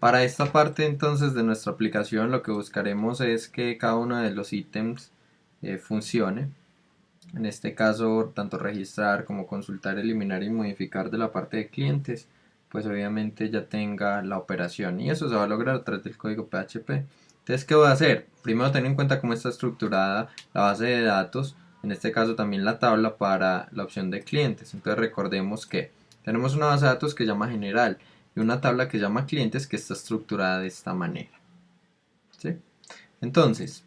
Para esta parte entonces de nuestra aplicación lo que buscaremos es que cada uno de los ítems funcione. En este caso, tanto registrar como consultar, eliminar y modificar de la parte de clientes, pues obviamente ya tenga la operación. Y eso se va a lograr a través del código PHP. Entonces, ¿qué voy a hacer? Primero, tener en cuenta cómo está estructurada la base de datos. En este caso, también la tabla para la opción de clientes. Entonces, recordemos que tenemos una base de datos que se llama general y una tabla que se llama clientes que está estructurada de esta manera. ¿Sí? Entonces,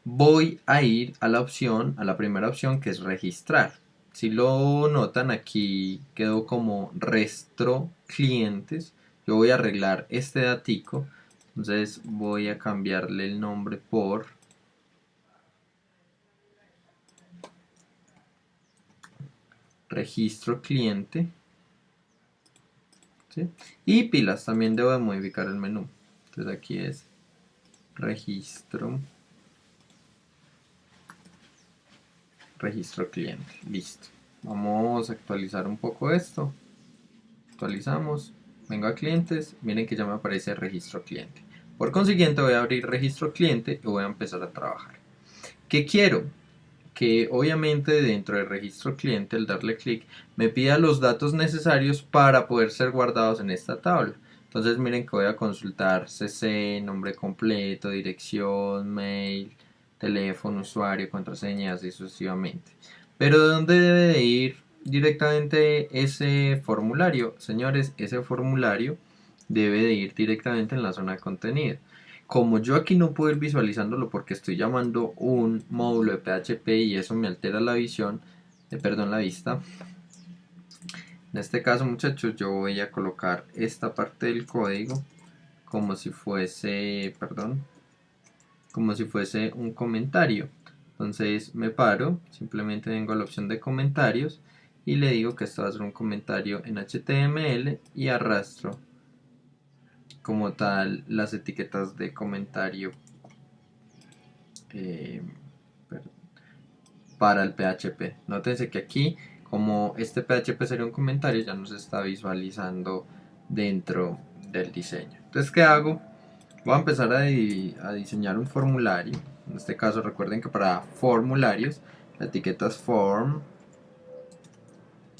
voy a ir a la opción, a la primera opción que es registrar. Si lo notan, aquí quedó como restro clientes. Yo voy a arreglar este datico. Entonces voy a cambiarle el nombre por registro cliente. ¿Sí? Y pilas, también debo de modificar el menú. Entonces aquí es registro, registro cliente. Listo. Vamos a actualizar un poco esto. Actualizamos, vengo a clientes, miren que ya me aparece registro cliente. Por consiguiente voy a abrir registro cliente y voy a empezar a trabajar. ¿Qué quiero? Que obviamente dentro del registro cliente, al darle clic, me pida los datos necesarios para poder ser guardados en esta tabla. Entonces miren que voy a consultar CC, nombre completo, dirección, mail, teléfono, usuario, contraseña, así sucesivamente. Pero ¿de dónde debe de ir directamente ese formulario? Señores, ese formulario debe de ir directamente en la zona de contenido. Como yo aquí no puedo ir visualizándolo porque estoy llamando un módulo de PHP y eso me altera la visión, perdón, la vista. En este caso, muchachos, yo voy a colocar esta parte del código como si fuese, perdón, como si fuese un comentario. Entonces me paro, simplemente vengo a la opción de comentarios y le digo que esto va a ser un comentario en HTML y arrastro como tal las etiquetas de comentario eh, para el PHP. Nótense que aquí, como este PHP sería un comentario, ya nos está visualizando dentro del diseño. Entonces, ¿qué hago? Voy a empezar a diseñar un formulario. En este caso, recuerden que para formularios, la etiqueta es form.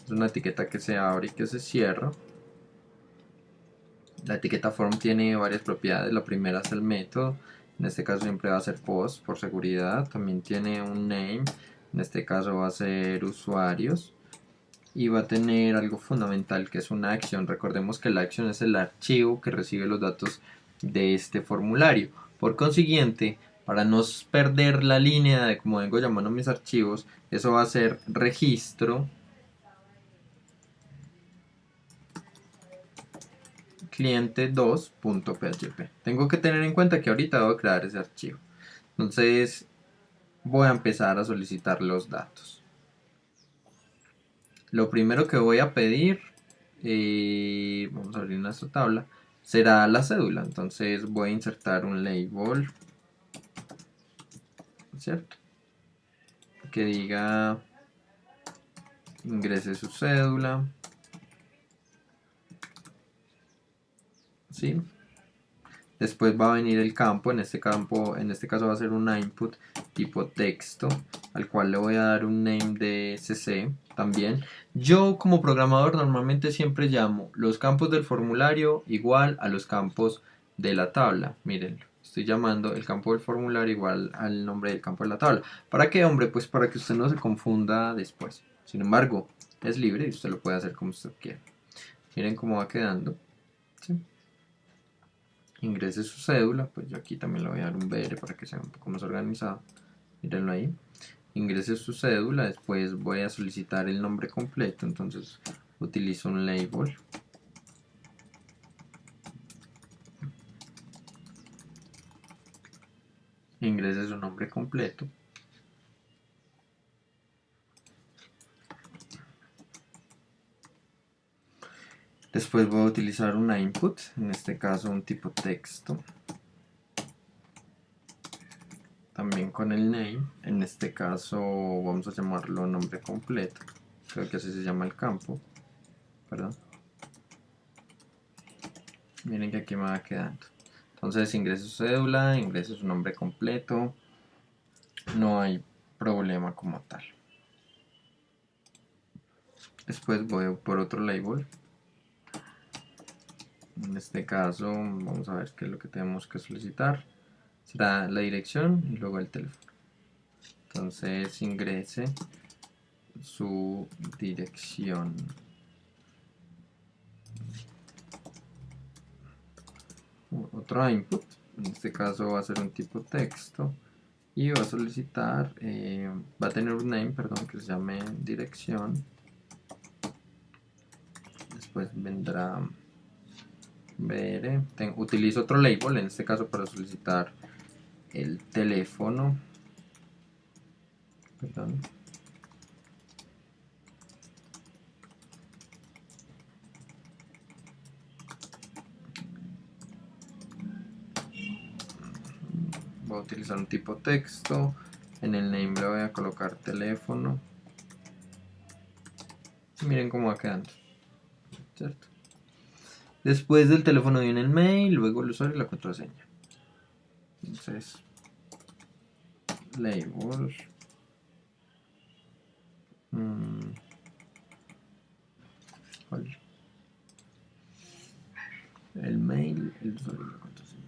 Es una etiqueta que se abre y que se cierra. La etiqueta form tiene varias propiedades. La primera es el método. En este caso siempre va a ser post por seguridad. También tiene un name. En este caso va a ser usuarios. Y va a tener algo fundamental que es una acción. Recordemos que la acción es el archivo que recibe los datos de este formulario. Por consiguiente, para no perder la línea de cómo vengo llamando mis archivos, eso va a ser registro cliente2.php. Tengo que tener en cuenta que ahorita debo crear ese archivo. Entonces voy a empezar a solicitar los datos. Lo primero que voy a pedir, vamos a abrir nuestra tabla, será la cédula. Entonces voy a insertar un label, ¿cierto? Que diga ingrese su cédula, ¿sí? Después va a venir el campo, en este caso va a ser una input tipo texto, al cual le voy a dar un name de cc también. Yo como programador normalmente siempre llamo los campos del formulario igual a los campos de la tabla. Miren, estoy llamando el campo del formulario igual al nombre del campo de la tabla. ¿Para qué, hombre? Pues para que usted no se confunda después. Sin embargo, es libre y usted lo puede hacer como usted quiera. Miren cómo va quedando. ¿Sí? Ingrese su cédula, pues yo aquí también le voy a dar un BR para que sea un poco más organizado. Mírenlo ahí. Ingrese su cédula, después voy a solicitar el nombre completo, entonces utilizo un label. Ingrese su nombre completo. Después voy a utilizar una input, en este caso un tipo texto. También con el name, en este caso vamos a llamarlo nombre completo. Creo que así se llama el campo. Perdón. Miren que aquí me va quedando. Entonces ingreso su cédula, ingreso su nombre completo. No hay problema como tal. Después voy por otro label. En este caso vamos a ver qué es lo que tenemos que solicitar. Será la dirección y luego el teléfono. Entonces ingrese su dirección. Otro input. En este caso va a ser un tipo texto. Y va a solicitar, va a tener un name, perdón, que se llame dirección. Después vendrá utilizo otro label, en este caso para solicitar el teléfono. Perdón. Voy a utilizar un tipo texto. En el name le voy a colocar teléfono. Y miren cómo va quedando. ¿Cierto? Después del teléfono viene el mail, luego el usuario y la contraseña. Entonces, label. El mail, el usuario y la contraseña.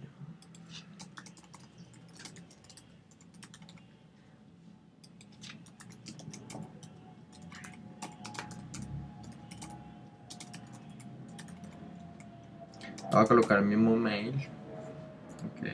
Voy a colocar el mismo mail. Ok.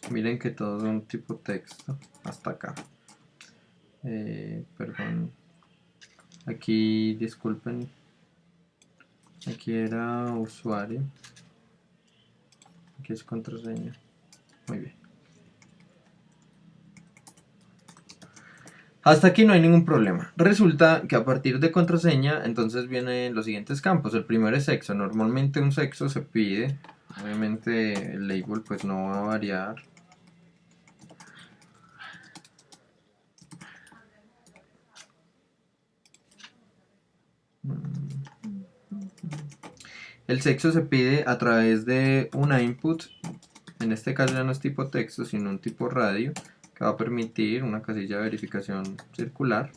Miren que todo es un tipo texto hasta acá. Perdón. Aquí, disculpen. Aquí era usuario. Aquí es contraseña. Muy bien. Hasta aquí no hay ningún problema. Resulta que a partir de contraseña, entonces vienen los siguientes campos. El primero es sexo. Normalmente un sexo se pide. Obviamente el label pues no va a variar. El sexo se pide a través de una input. En este caso ya no es tipo texto, sino un tipo radio, que va a permitir una casilla de verificación circular.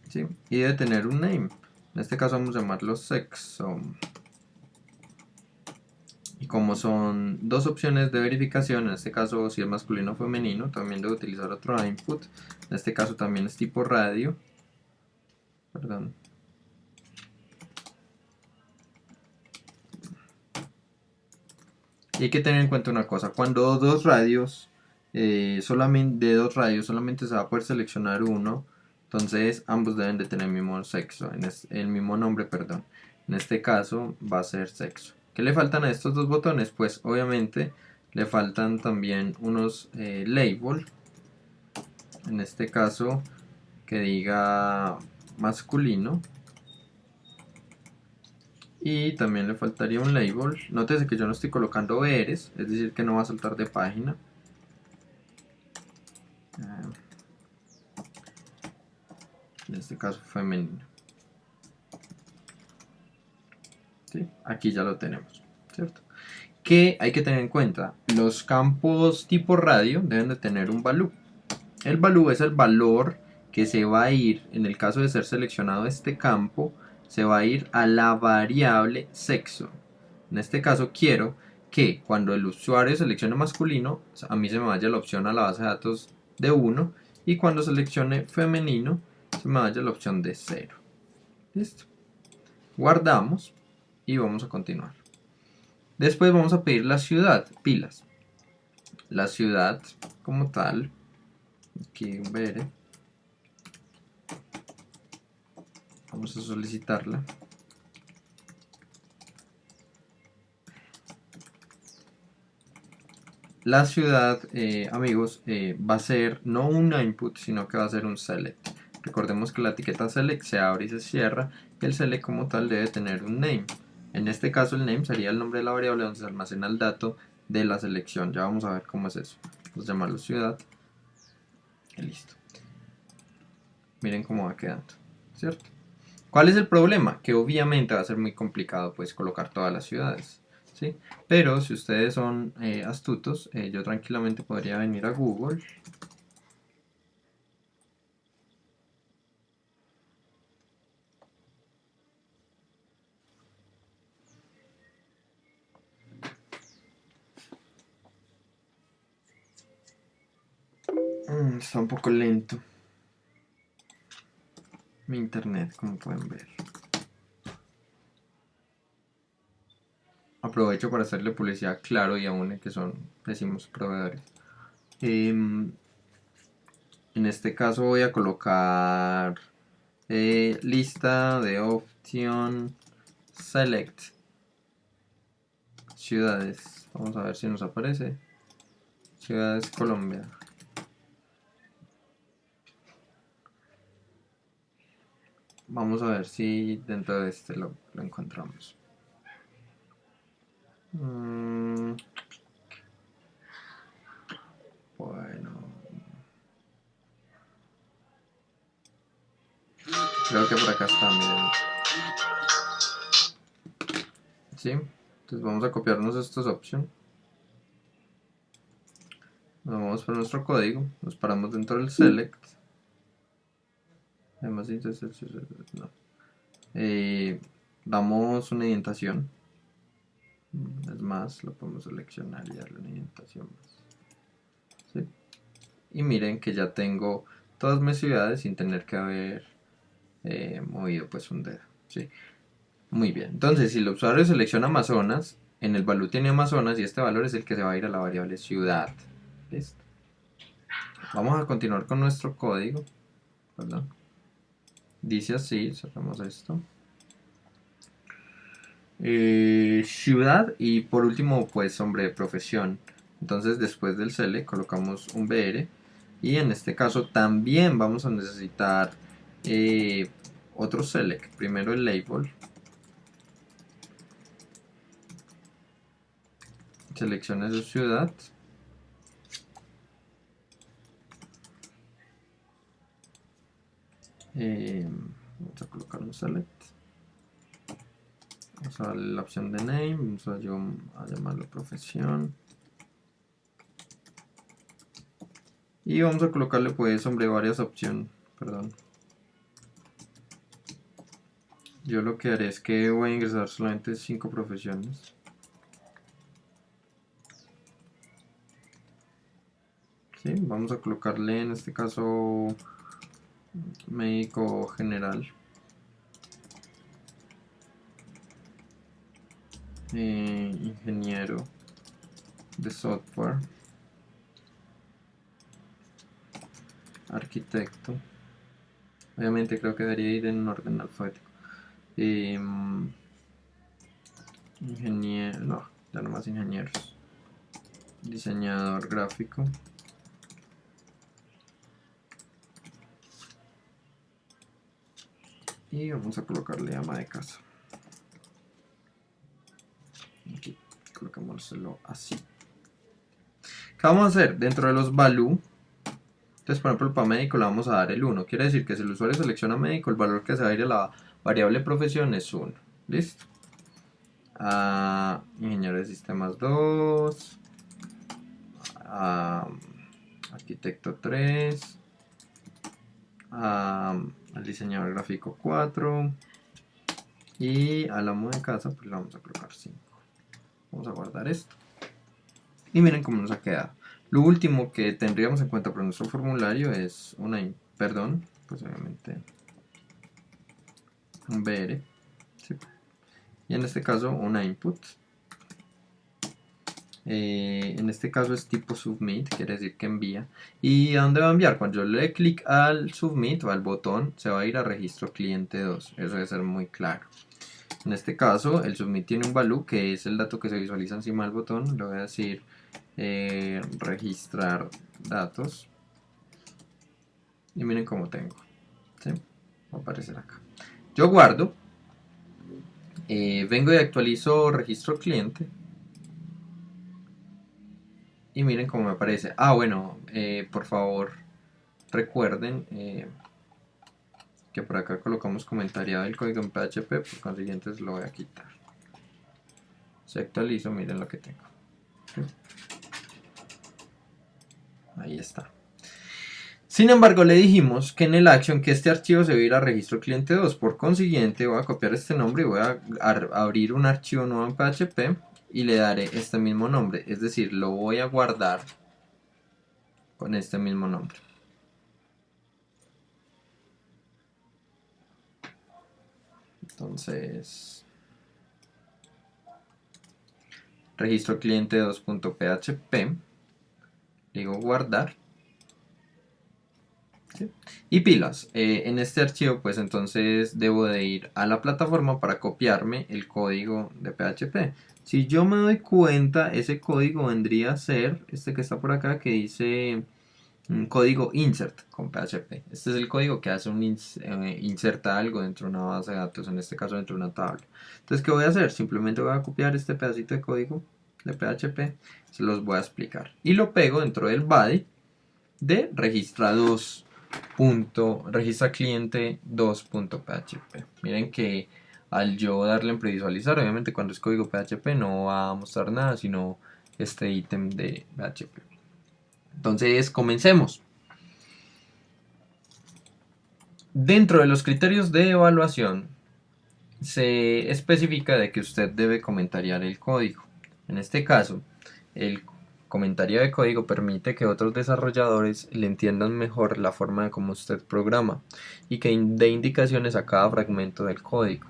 ¿Sí? Y debe tener un name. En este caso vamos a llamarlo sexo. Y como son dos opciones de verificación, en este caso si es masculino o femenino, también debo utilizar otro input. En este caso también es tipo radio. Perdón. Y hay que tener en cuenta una cosa, cuando dos radios, solamente se va a poder seleccionar uno, entonces ambos deben de tener el mismo sexo, el mismo nombre, perdón. En este caso va a ser sexo. ¿Qué le faltan a estos dos botones? Pues obviamente le faltan también unos label, en este caso que diga masculino. Y también le faltaría un label. Nótese que yo no estoy colocando eres, es decir que no va a saltar de página. En este caso femenino. ¿Sí? Aquí ya lo tenemos, ¿cierto? ¿Qué hay que tener en cuenta? Los campos tipo radio deben de tener un value. El value es el valor que se va a ir, en el caso de ser seleccionado este campo, se va a ir a la variable sexo. En este caso quiero que cuando el usuario seleccione masculino, a mí se me vaya la opción a la base de datos de 1 y cuando seleccione femenino, se me vaya la opción de 0. ¿Listo? Guardamos y vamos a continuar. Después vamos a pedir la ciudad, pilas. La ciudad como tal, aquí ver, vamos a solicitarla. La ciudad, amigos, va a ser no un input, sino que va a ser un select. Recordemos que la etiqueta select se abre y se cierra, y el select como tal debe tener un name. En este caso el name sería el nombre de la variable donde se almacena el dato de la selección. Ya vamos a ver cómo es eso. Vamos a llamarlo ciudad. Y listo. Miren cómo va quedando, ¿cierto? ¿Cuál es el problema? Que obviamente va a ser muy complicado pues colocar todas las ciudades, ¿sí? Pero si ustedes son astutos, yo tranquilamente podría venir a Google. Está un poco lento mi internet, como pueden ver. Aprovecho para hacerle publicidad Claro y aún que son pésimos proveedores. En este caso voy a colocar lista de option select ciudades. Vamos a ver si nos aparece. Ciudades Colombia. Vamos a ver si dentro de este lo encontramos. Bueno. Creo que por acá está, miren. ¿Sí? Entonces vamos a copiarnos estos options. Nos vamos por nuestro código. Nos paramos dentro del select. Además, no. Damos una indentación. Es más, lo podemos seleccionar y darle una indentación más. ¿Sí? Y miren que ya tengo todas mis ciudades sin tener que haber movido pues un dedo. ¿Sí? Muy bien. Entonces, si el usuario selecciona Amazonas, en el value tiene Amazonas y este valor es el que se va a ir a la variable ciudad. ¿Listo? Vamos a continuar con nuestro código. Perdón. Dice así, cerramos esto. Ciudad y por último pues hombre de profesión. Entonces después del select colocamos un BR y en este caso también vamos a necesitar otro select. Primero el label. Seleccione su ciudad. Vamos a colocar un select. Vamos a darle la opción de name. Vamos a llamarlo profesión. Y vamos a colocarle pues hombre varias opciones. Perdón. Yo lo que haré es que voy a ingresar solamente 5 profesiones. ¿Sí? Vamos a colocarle en este caso médico general. Ingeniero de software. Arquitecto. Obviamente creo que debería ir en un orden alfabético. Ingeniero, no, ya no más ingenieros. Diseñador gráfico. Y vamos a colocarle ama de casa. Aquí, colocámoslo así. ¿Qué vamos a hacer? Dentro de los value, entonces por ejemplo para médico le vamos a dar el 1. Quiere decir que si el usuario selecciona médico, el valor que se va a ir a la variable profesión es 1. ¿Listo? Ingeniero de sistemas 2. Arquitecto 3. Al diseñador gráfico 4. Y al amo de casa pues le vamos a colocar 5. Vamos a guardar esto. Y miren cómo nos ha quedado. Lo último que tendríamos en cuenta para nuestro formulario es pues obviamente un BR, ¿sí? Y en este caso una input. En este caso es tipo submit, quiere decir que envía. ¿Y a dónde va a enviar? Cuando yo le dé clic al submit o al botón, se va a ir a registro cliente 2. Eso debe ser muy claro. En este caso, el submit tiene un value que es el dato que se visualiza encima del botón. Le voy a decir registrar datos. Y miren cómo tengo. ¿Sí? Va a aparecer acá. Yo guardo. Vengo y actualizo registro cliente. Y miren cómo me aparece. Ah, bueno, por favor, recuerden que por acá colocamos comentariado el código en PHP, por consiguiente lo voy a quitar. Si actualizo, miren lo que tengo. Ahí está. Sin embargo, le dijimos que en el action que este archivo se va a ir a registro cliente 2. Por consiguiente, voy a copiar este nombre y voy a abrir un archivo nuevo en PHP y le daré este mismo nombre. Es decir, lo voy a guardar con este mismo nombre. Entonces, registro cliente 2.php, digo guardar. ¿Sí? Y pilas, en este archivo pues entonces debo de ir a la plataforma para copiarme el código de PHP. Si yo me doy cuenta, ese código vendría a ser este que está por acá que dice un código insert con PHP. Este es el código que hace inserta algo dentro de una base de datos, en este caso dentro de una tabla. Entonces, ¿qué voy a hacer? Simplemente voy a copiar este pedacito de código de PHP, se los voy a explicar. Y lo pego dentro del body de registra cliente 2.php. Miren que al yo darle en previsualizar, obviamente cuando es código PHP no va a mostrar nada, sino este ítem de PHP. Entonces, comencemos. Dentro de los criterios de evaluación, se especifica de que usted debe comentariar el código. En este caso, el comentario de código permite que otros desarrolladores le entiendan mejor la forma de cómo usted programa y que dé indicaciones a cada fragmento del código.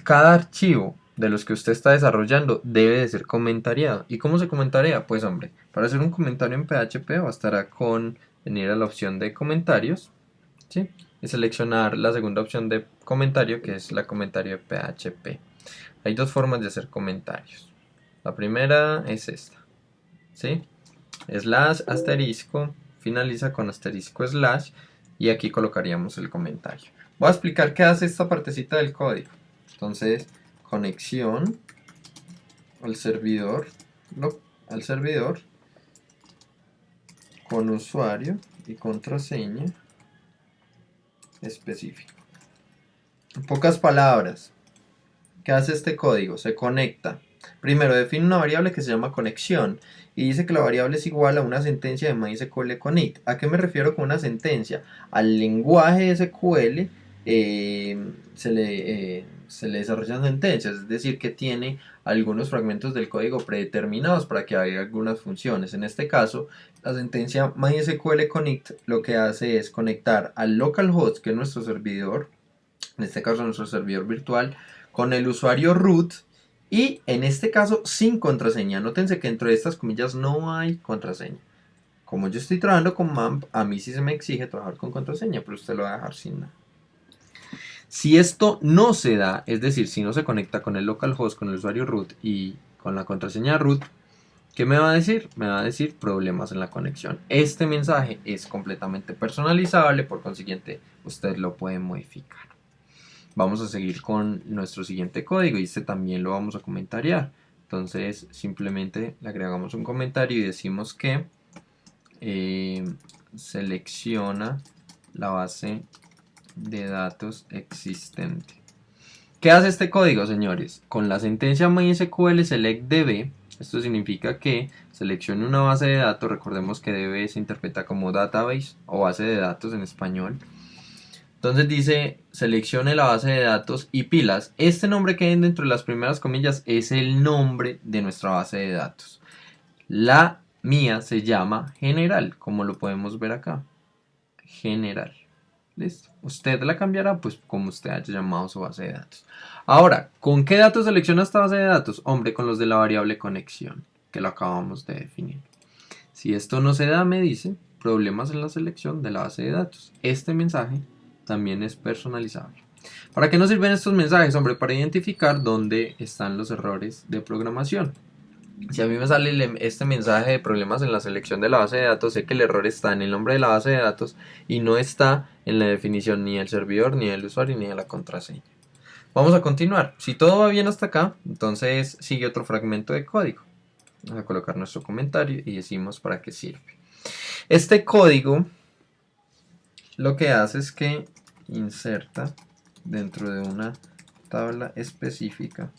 Cada archivo de los que usted está desarrollando debe de ser comentariado. ¿Y cómo se comentaría? Pues hombre, para hacer un comentario en PHP bastará con venir a la opción de comentarios, ¿sí? Y seleccionar la segunda opción de comentario, que es la comentario de PHP. Hay dos formas de hacer comentarios. La primera es esta, ¿sí? Slash, asterisco, finaliza con asterisco slash y aquí colocaríamos el comentario. Voy a explicar qué hace esta partecita del código. Entonces, conexión al servidor, con usuario y contraseña específico. En pocas palabras, ¿qué hace este código? Se conecta. Primero define una variable que se llama conexión y dice que la variable es igual a una sentencia de MySQL connect. ¿A qué me refiero con una sentencia? Al lenguaje SQL se le desarrollan sentencias, es decir, que tiene algunos fragmentos del código predeterminados para que haga algunas funciones. En este caso, la sentencia MySQL connect lo que hace es conectar al localhost, que es nuestro servidor, en este caso nuestro servidor virtual, con el usuario root y en este caso sin contraseña. Nótense que dentro de estas comillas no hay contraseña. Como yo estoy trabajando con MAMP, a mí sí se me exige trabajar con contraseña, pero usted lo va a dejar sin nada. Si esto no se da, es decir, si no se conecta con el localhost, con el usuario root y con la contraseña root, ¿qué me va a decir? Me va a decir problemas en la conexión. Este mensaje es completamente personalizable, por consiguiente, usted lo puede modificar. Vamos a seguir con nuestro siguiente código y este también lo vamos a comentariar. Entonces, simplemente le agregamos un comentario y decimos que selecciona la base de datos existente. ¿Qué hace este código, señores? Con la sentencia MySQL select db, esto significa que seleccione una base de datos. Recordemos que db se interpreta como database o base de datos en español. Entonces dice, seleccione la base de datos y pilas. Este nombre que hay dentro de las primeras comillas es el nombre de nuestra base de datos. La mía se llama general, como lo podemos ver acá. General. Listo. Usted la cambiará pues como usted haya llamado su base de datos. Ahora, ¿con qué datos selecciona esta base de datos? Hombre, con los de la variable conexión, que lo acabamos de definir. Si esto no se da, me dice problemas en la selección de la base de datos. Este mensaje también es personalizable. ¿Para qué nos sirven estos mensajes? Hombre, para identificar dónde están los errores de programación. Si a mí me sale este mensaje de problemas en la selección de la base de datos, sé que el error está en el nombre de la base de datos y no está en la definición ni del servidor, ni del usuario, ni de la contraseña. Vamos a continuar. Si todo va bien hasta acá, entonces sigue otro fragmento de código. Vamos a colocar nuestro comentario y decimos para qué sirve. Este código lo que hace es que inserta dentro de una tabla específica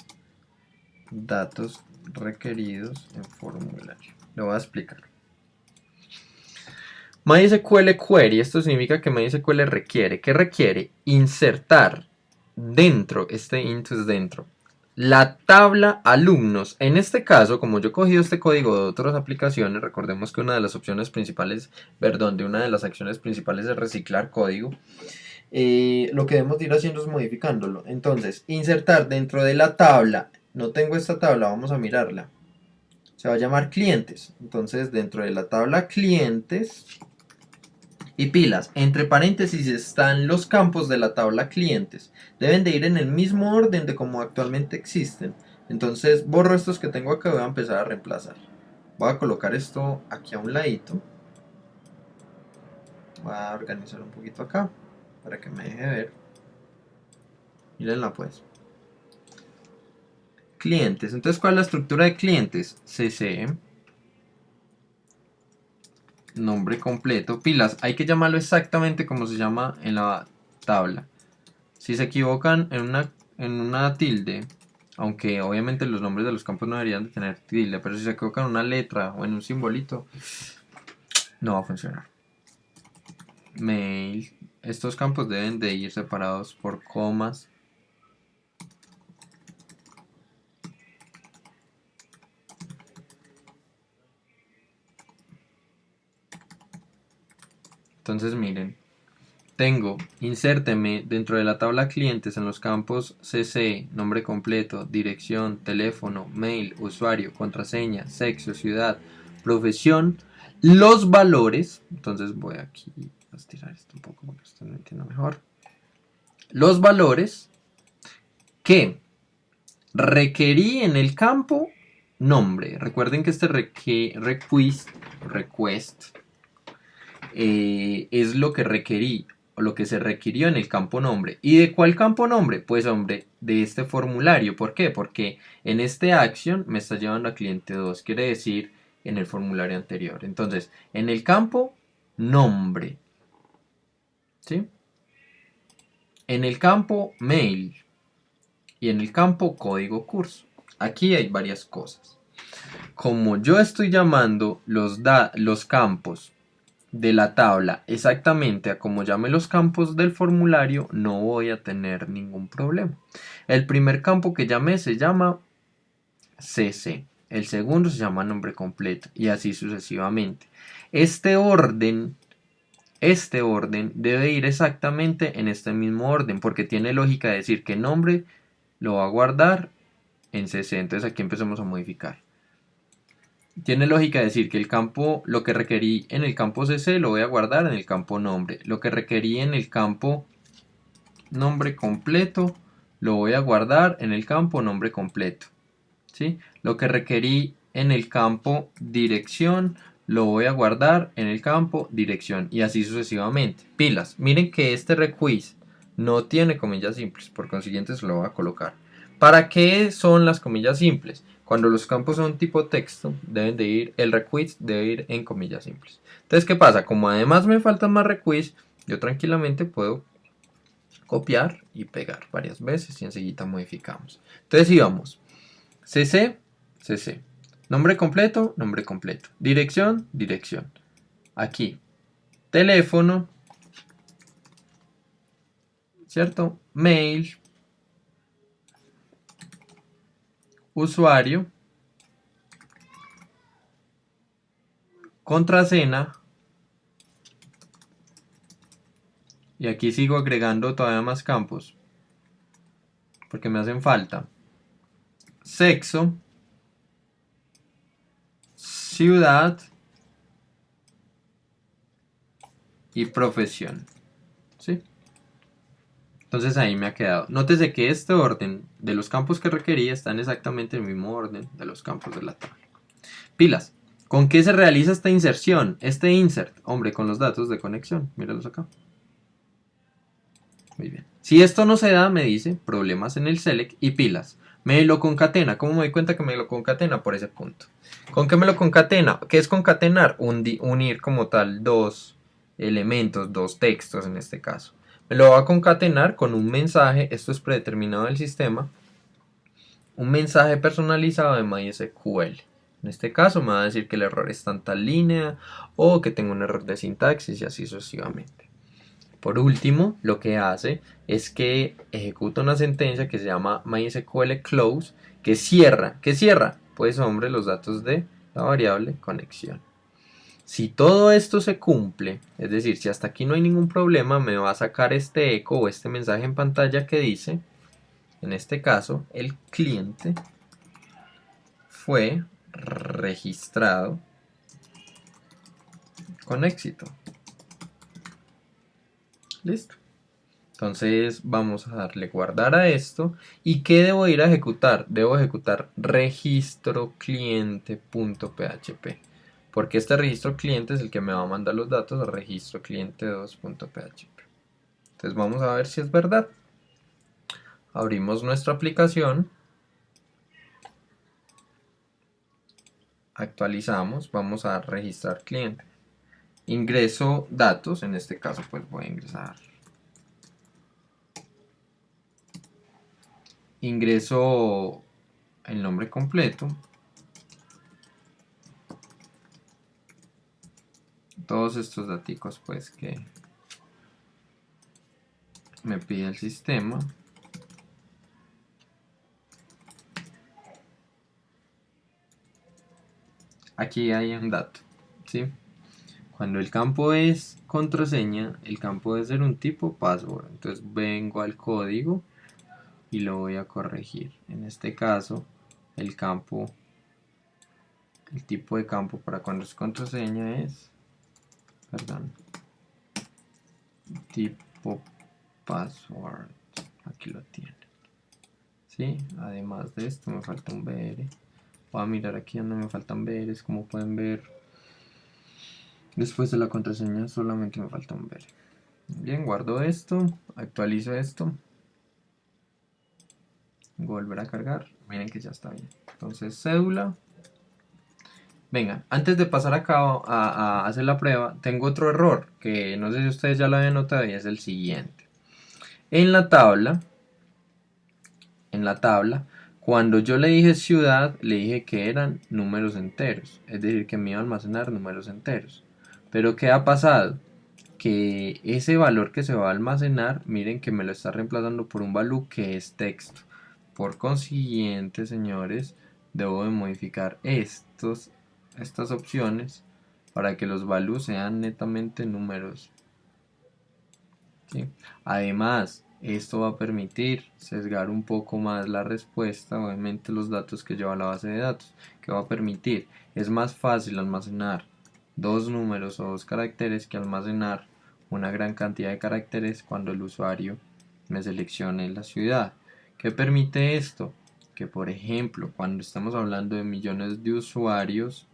datos requeridos en formulario. Lo voy a explicar. MySQL query, esto significa que MySQL requiere. ¿Qué requiere? Insertar dentro, este int es dentro, la tabla alumnos. En este caso, como yo he cogido este código de otras aplicaciones, recordemos que una de las opciones principales, perdón, de una de las acciones principales es reciclar código. Lo que debemos ir haciendo es modificándolo. Entonces, insertar dentro de la tabla. No tengo esta tabla, vamos a mirarla. Se va a llamar clientes. Entonces, dentro de la tabla clientes y pilas, entre paréntesis están los campos de la tabla clientes. Deben de ir en el mismo orden de como actualmente existen. Entonces, borro estos que tengo acá y voy a empezar a reemplazar. Voy a colocar esto aquí a un ladito. Voy a organizar un poquito acá para que me deje ver. Mírenla pues. Clientes. Entonces, ¿cuál es la estructura de clientes? CC. Nombre completo. Pilas. Hay que llamarlo exactamente como se llama en la tabla. Si se equivocan en una tilde, aunque obviamente los nombres de los campos no deberían de tener tilde, pero si se equivocan en una letra o en un simbolito, no va a funcionar. Mail. Estos campos deben de ir separados por comas. Entonces miren, tengo, insérteme dentro de la tabla clientes en los campos CC, nombre completo, dirección, teléfono, mail, usuario, contraseña, sexo, ciudad, profesión, los valores. Entonces voy aquí a estirar esto un poco para que usted lo entienda mejor. Los valores que requerí en el campo nombre. Recuerden que este request es lo que requerí o lo que se requirió en el campo nombre. ¿Y de cuál campo nombre? Pues hombre, de este formulario. ¿Por qué? Porque en este action me está llevando a cliente 2, quiere decir en el formulario anterior. Entonces, en el campo nombre, ¿sí? En el campo mail y en el campo código curso. Aquí hay varias cosas. Como yo estoy llamando los campos de la tabla exactamente a como llame los campos del formulario, no voy a tener ningún problema. El primer campo que llamé se llama CC, el segundo se llama nombre completo y así sucesivamente. Este orden debe ir exactamente en este mismo orden porque tiene lógica decir que nombre lo va a guardar en CC. Entonces aquí empezamos a modificar. Tiene lógica decir que el campo, lo que requerí en el campo CC lo voy a guardar en el campo nombre. Lo que requerí en el campo nombre completo lo voy a guardar en el campo nombre completo. ¿Sí? Lo que requerí en el campo dirección lo voy a guardar en el campo dirección y así sucesivamente. Pilas, miren que este request no tiene comillas simples, por consiguiente se lo voy a colocar. ¿Para qué son las comillas simples? Cuando los campos son tipo texto, deben de ir, el request debe ir en comillas simples. Entonces, ¿qué pasa? Como además me faltan más requests, yo tranquilamente puedo copiar y pegar varias veces y enseguida modificamos. Entonces, íbamos. CC, CC. Nombre completo, nombre completo. Dirección, dirección. Aquí. Teléfono. ¿Cierto? Mail. Usuario. Contraseña. Y aquí sigo agregando todavía más campos, porque me hacen falta. Sexo, ciudad y profesión. ¿Sí? Entonces ahí me ha quedado. Nótese que este orden de los campos que requería están exactamente en el mismo orden de los campos de la tabla. Pilas. ¿Con qué se realiza esta inserción? Este insert. Hombre, con los datos de conexión. Míralos acá. Muy bien. Si esto no se da, me dice problemas en el select y pilas. Me lo concatena. ¿Cómo me doy cuenta que me lo concatena? Por ese punto. ¿Con qué me lo concatena? ¿Qué es concatenar? Unir como tal dos elementos, dos textos en este caso. Me lo va a concatenar con un mensaje. Esto es predeterminado del sistema. Un mensaje personalizado de MySQL. En este caso me va a decir que el error está en tal línea o que tengo un error de sintaxis y así sucesivamente. Por último, lo que hace es que ejecuta una sentencia que se llama MySQL close, que cierra. ¿Qué cierra? Pues hombre, los datos de la variable conexión. Si todo esto se cumple, es decir, si hasta aquí no hay ningún problema, me va a sacar este eco o este mensaje en pantalla que dice, en este caso, el cliente fue registrado con éxito. Listo. Entonces vamos a darle guardar a esto. ¿Y qué debo ir a ejecutar? Debo ejecutar registro cliente.php. Porque este registro cliente es el que me va a mandar los datos a registro cliente2.php. Entonces vamos a ver si es verdad. Abrimos nuestra aplicación. Actualizamos. Vamos a registrar cliente. Ingreso datos. En este caso pues voy a ingresar. Ingreso el nombre completo. Todos estos datos pues que me pide el sistema. Aquí hay un dato, ¿sí? Cuando el campo es contraseña, el campo debe ser un tipo password. Entonces vengo al código y lo voy a corregir. En este caso, el campo, el tipo de campo para cuando es contraseña es, perdón, tipo password. Aquí lo tiene. ¿Sí? Además de esto me falta un BR. Voy a mirar aquí donde me faltan BRs, como pueden ver. Después de la contraseña solamente me falta un BR. Bien, guardo esto, actualizo esto. Volver a cargar. Miren que ya está bien. Entonces, cédula. Venga, antes de pasar acá a hacer la prueba, tengo otro error que no sé si ustedes ya lo habían notado y es el siguiente. En la tabla, cuando yo le dije ciudad, le dije que eran números enteros. Es decir, que me iba a almacenar números enteros. Pero ¿qué ha pasado? Que ese valor que se va a almacenar, miren que me lo está reemplazando por un valor que es texto. Por consiguiente, señores, debo de modificar estas opciones para que los values sean netamente números. ¿Sí? Además, esto va a permitir sesgar un poco más la respuesta, obviamente los datos que lleva la base de datos. ¿Qué va a permitir? Es más fácil almacenar dos números o dos caracteres que almacenar una gran cantidad de caracteres cuando el usuario me seleccione la ciudad. ¿Qué permite esto? Que por ejemplo, cuando estamos hablando de millones de usuarios,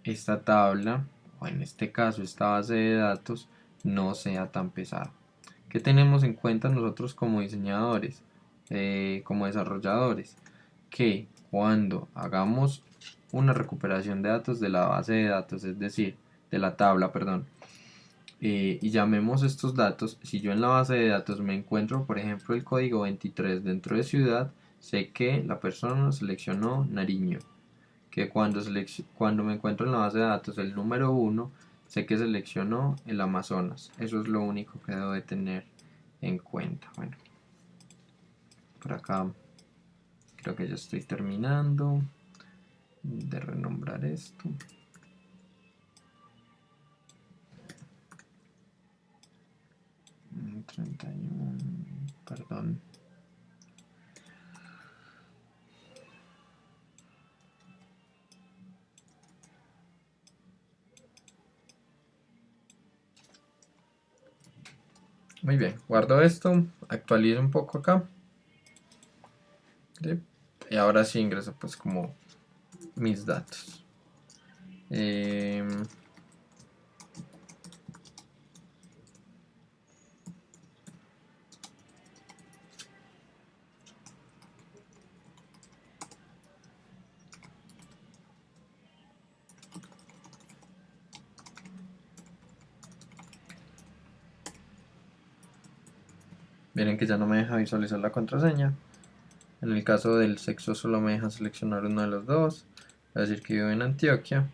esta tabla, o en este caso esta base de datos, no sea tan pesada. ¿Qué tenemos en cuenta nosotros como diseñadores, como desarrolladores? Que cuando hagamos una recuperación de datos de la base de datos, es decir, de la tabla, perdón, y llamemos estos datos, si yo en la base de datos me encuentro, por ejemplo, el código 23 dentro de ciudad, sé que la persona seleccionó Nariño. Que cuando me encuentro en la base de datos el número 1, sé que seleccionó el Amazonas. Eso es lo único que debo de tener en cuenta. Bueno, por acá creo que ya estoy terminando de renombrar esto. 31, perdón. Muy bien, guardo esto, actualizo un poco acá. ¿Sí? Y ahora sí ingreso pues como mis datos. Miren que ya no me deja visualizar la contraseña. En el caso del sexo solo me deja seleccionar uno de los dos. Voy a decir que vivo en Antioquia.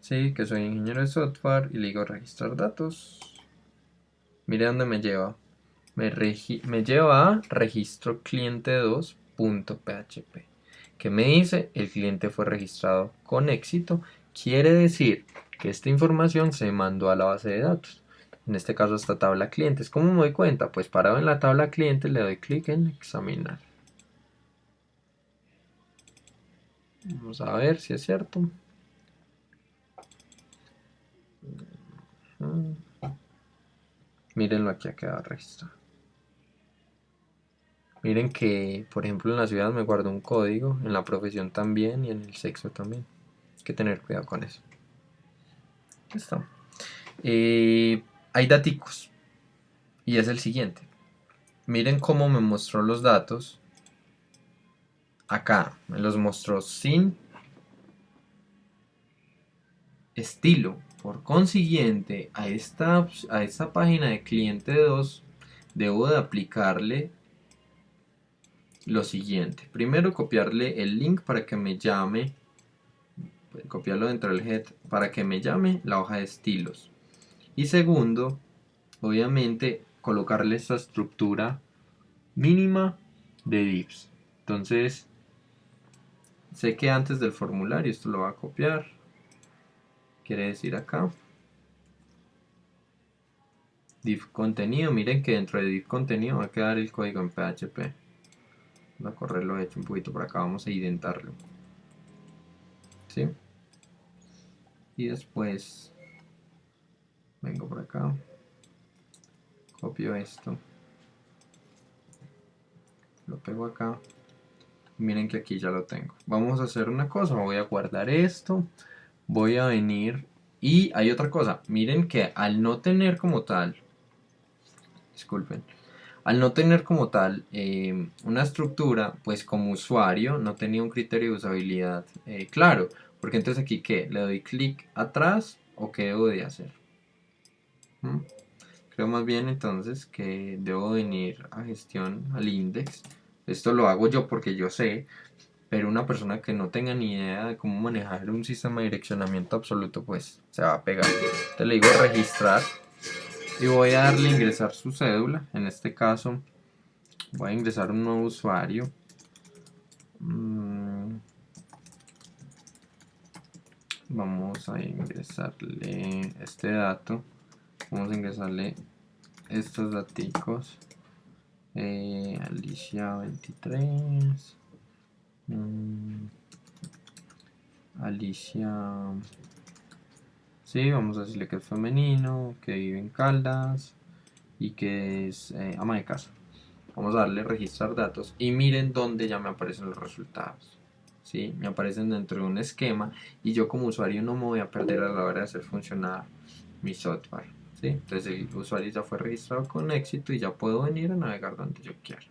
Sí, que soy ingeniero de software y le digo registrar datos. Mire dónde me lleva. Me lleva a registro cliente2.php. Que me dice el cliente fue registrado con éxito. Quiere decir que esta información se mandó a la base de datos. En este caso esta tabla clientes. ¿Cómo me doy cuenta? Pues parado en la tabla clientes le doy clic en examinar. Vamos a ver si es cierto. Mírenlo, aquí ha quedado registrado. Miren que, por ejemplo, en la ciudad me guardo un código, en la profesión también y en el sexo también. Hay que tener cuidado con eso. Listo. Hay daticos. Y es el siguiente. Miren cómo me mostró los datos. Acá me los mostró sin estilo. Por consiguiente, a esta página de cliente 2 debo de aplicarle lo siguiente. Primero copiarle el link para que me llame, copiarlo dentro del head para que me llame la hoja de estilos. Y segundo, obviamente colocarle esta estructura mínima de divs. Entonces, sé que antes del formulario esto lo va a copiar. Quiere decir acá div contenido. Miren que dentro de div contenido va a quedar el código en PHP. Voy a correrlo hecho un poquito por acá. Vamos a identarlo. ¿Sí? Y después vengo por acá. Copio esto. Lo pego acá. Miren que aquí ya lo tengo. Vamos a hacer una cosa. Voy a guardar esto. Voy a venir. Y hay otra cosa. Miren que al no tener como tal. Disculpen. Al no tener como tal una estructura, pues como usuario no tenía un criterio de usabilidad claro. Porque entonces aquí, ¿qué? ¿Le doy clic atrás o qué debo de hacer? ¿Mm? Creo más bien entonces que debo venir a gestión, al index. Esto lo hago yo porque yo sé, pero una persona que no tenga ni idea de cómo manejar un sistema de direccionamiento absoluto, pues se va a pegar. Entonces le digo registrar y voy a darle a ingresar su cédula. En este caso voy a ingresar un nuevo usuario. Vamos a ingresarle este dato. Vamos a ingresarle estos daticos. Alicia 23. Alicia. Sí, vamos a decirle que es femenino, que vive en Caldas y que es ama de casa. Vamos a darle registrar datos y miren dónde ya me aparecen los resultados. ¿Sí? Me aparecen dentro de un esquema y yo como usuario no me voy a perder a la hora de hacer funcionar mi software. ¿Sí? Entonces el usuario ya fue registrado con éxito y ya puedo venir a navegar donde yo quiera.